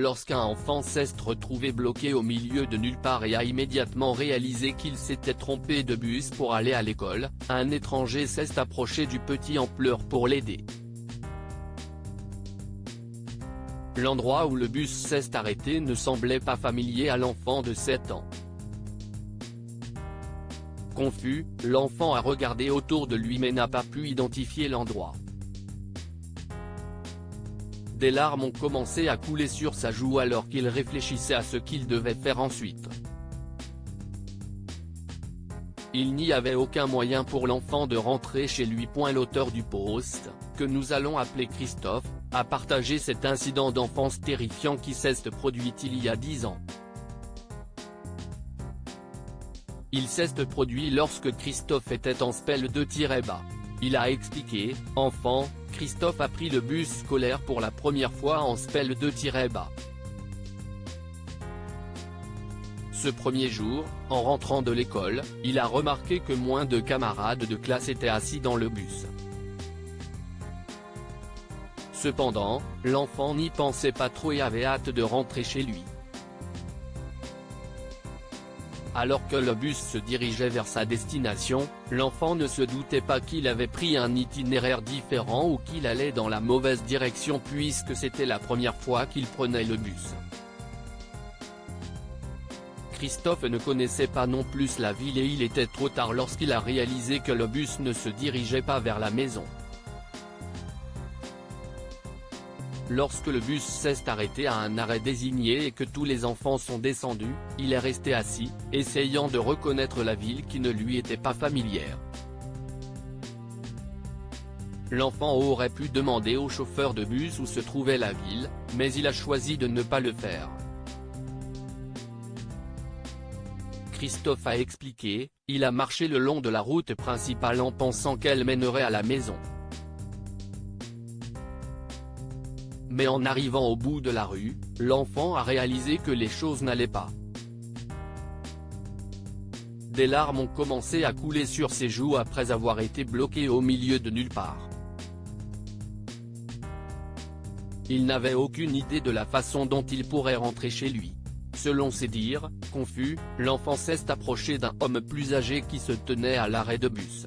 lorsqu'un enfant s'est retrouvé bloqué au milieu de nulle part et a immédiatement réalisé qu'il s'était trompé de bus pour aller à l'école, un étranger s'est approché du petit en pleurs pour l'aider. L'endroit où le bus s'est arrêté ne semblait pas familier à l'enfant de 7 ans. Confus, l'enfant a regardé autour de lui mais n'a pas pu identifier l'endroit. Des larmes ont commencé à couler sur sa joue alors qu'il réfléchissait à ce qu'il devait faire ensuite. Il n'y avait aucun moyen pour l'enfant de rentrer chez lui. L'auteur du post, que nous allons appeler Christophe, a partagé cet incident d'enfance terrifiant qui s'est produit il y a 10 ans. Il s'est produit lorsque Christophe était en SPEL2-bas. Il a expliqué, enfant, Christophe a pris le bus scolaire pour la première fois en SPEL2-bas. Ce premier jour, en rentrant de l'école, il a remarqué que moins de camarades de classe étaient assis dans le bus. Cependant, l'enfant n'y pensait pas trop et avait hâte de rentrer chez lui. Alors que le bus se dirigeait vers sa destination, l'enfant ne se doutait pas qu'il avait pris un itinéraire différent ou qu'il allait dans la mauvaise direction puisque c'était la première fois qu'il prenait le bus. Christophe ne connaissait pas non plus la ville et il était trop tard lorsqu'il a réalisé que le bus ne se dirigeait pas vers la maison. Lorsque le bus s'est arrêté à un arrêt désigné et que tous les enfants sont descendus, il est resté assis, essayant de reconnaître la ville qui ne lui était pas familière. L'enfant aurait pu demander au chauffeur de bus où se trouvait la ville, mais il a choisi de ne pas le faire. Christophe a expliqué, il a marché le long de la route principale en pensant qu'elle mènerait à la maison. Mais en arrivant au bout de la rue, l'enfant a réalisé que les choses n'allaient pas. Des larmes ont commencé à couler sur ses joues après avoir été bloqué au milieu de nulle part. Il n'avait aucune idée de la façon dont il pourrait rentrer chez lui. Selon ses dires, confus, l'enfant s'est approché d'un homme plus âgé qui se tenait à l'arrêt de bus.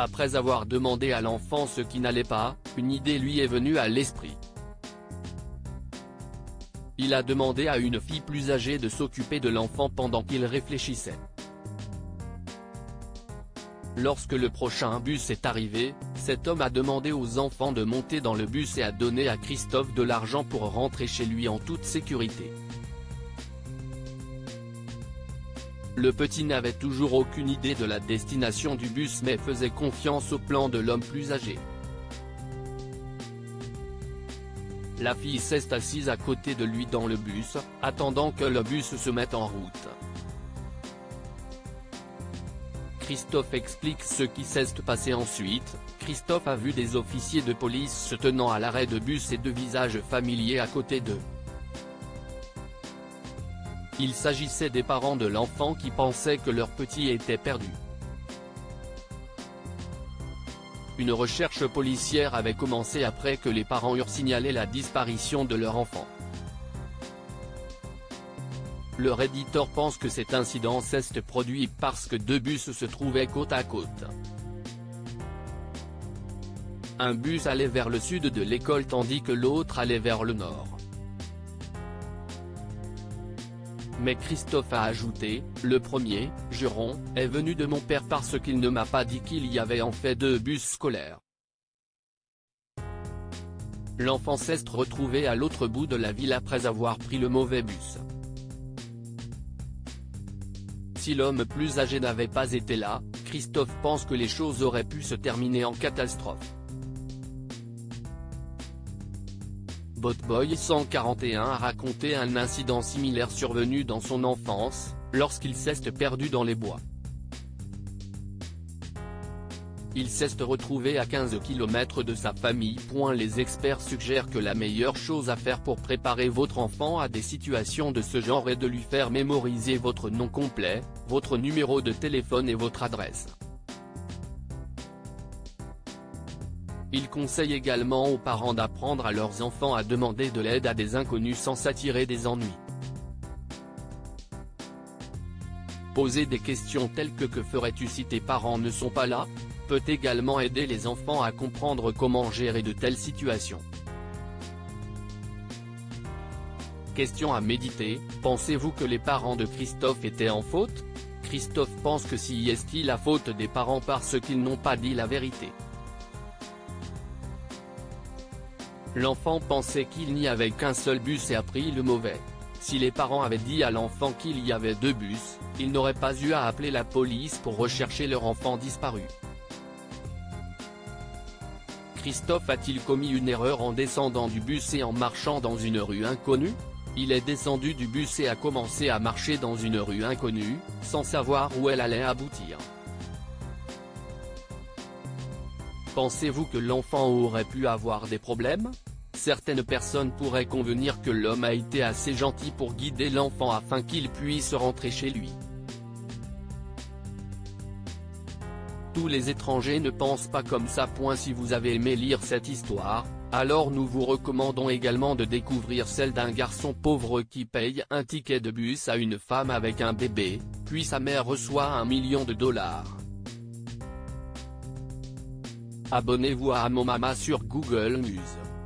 Après avoir demandé à l'enfant ce qui n'allait pas, une idée lui est venue à l'esprit. Il a demandé à une fille plus âgée de s'occuper de l'enfant pendant qu'il réfléchissait. Lorsque le prochain bus est arrivé, cet homme a demandé aux enfants de monter dans le bus et a donné à Christophe de l'argent pour rentrer chez lui en toute sécurité. Le petit n'avait toujours aucune idée de la destination du bus mais faisait confiance au plan de l'homme plus âgé. La fille s'est assise à côté de lui dans le bus, attendant que le bus se mette en route. Christophe explique ce qui s'est passé ensuite. Christophe a vu des officiers de police se tenant à l'arrêt de bus et deux visages familiers à côté d'eux. Il s'agissait des parents de l'enfant qui pensaient que leur petit était perdu. Une recherche policière avait commencé après que les parents eurent signalé la disparition de leur enfant. Le Redditor pense que cet incident s'est produit parce que deux bus se trouvaient côte à côte. Un bus allait vers le sud de l'école tandis que l'autre allait vers le nord. Mais Christophe a ajouté, le premier, juron, est venu de mon père parce qu'il ne m'a pas dit qu'il y avait en fait deux bus scolaires. L'enfant s'est retrouvé à l'autre bout de la ville après avoir pris le mauvais bus. Si l'homme plus âgé n'avait pas été là, Christophe pense que les choses auraient pu se terminer en catastrophe. Botboy 141 a raconté un incident similaire survenu dans son enfance, lorsqu'il s'est perdu dans les bois. Il s'est retrouvé à 15 km de sa famille. Les experts suggèrent que la meilleure chose à faire pour préparer votre enfant à des situations de ce genre est de lui faire mémoriser votre nom complet, votre numéro de téléphone et votre adresse. Il conseille également aux parents d'apprendre à leurs enfants à demander de l'aide à des inconnus sans s'attirer des ennuis. Poser des questions telles que ferais-tu si tes parents ne sont pas là, peut également aider les enfants à comprendre comment gérer de telles situations. Question à méditer, pensez-vous que les parents de Christophe étaient en faute? Christophe pense que si est-il la faute des parents parce qu'ils n'ont pas dit la vérité. L'enfant pensait qu'il n'y avait qu'un seul bus et a pris le mauvais. Si les parents avaient dit à l'enfant qu'il y avait 2 bus, il n'aurait pas eu à appeler la police pour rechercher leur enfant disparu. Christophe a-t-il commis une erreur en descendant du bus et en marchant dans une rue inconnue? Il est descendu du bus et a commencé à marcher dans une rue inconnue, sans savoir où elle allait aboutir. Pensez-vous que l'enfant aurait pu avoir des problèmes? Certaines personnes pourraient convenir que l'homme a été assez gentil pour guider l'enfant afin qu'il puisse rentrer chez lui. Tous les étrangers ne pensent pas comme ça. Si vous avez aimé lire cette histoire, alors nous vous recommandons également de découvrir celle d'un garçon pauvre qui paye un ticket de bus à une femme avec un bébé, puis sa mère reçoit $1 million. Abonnez-vous à Mon Mama sur Google News.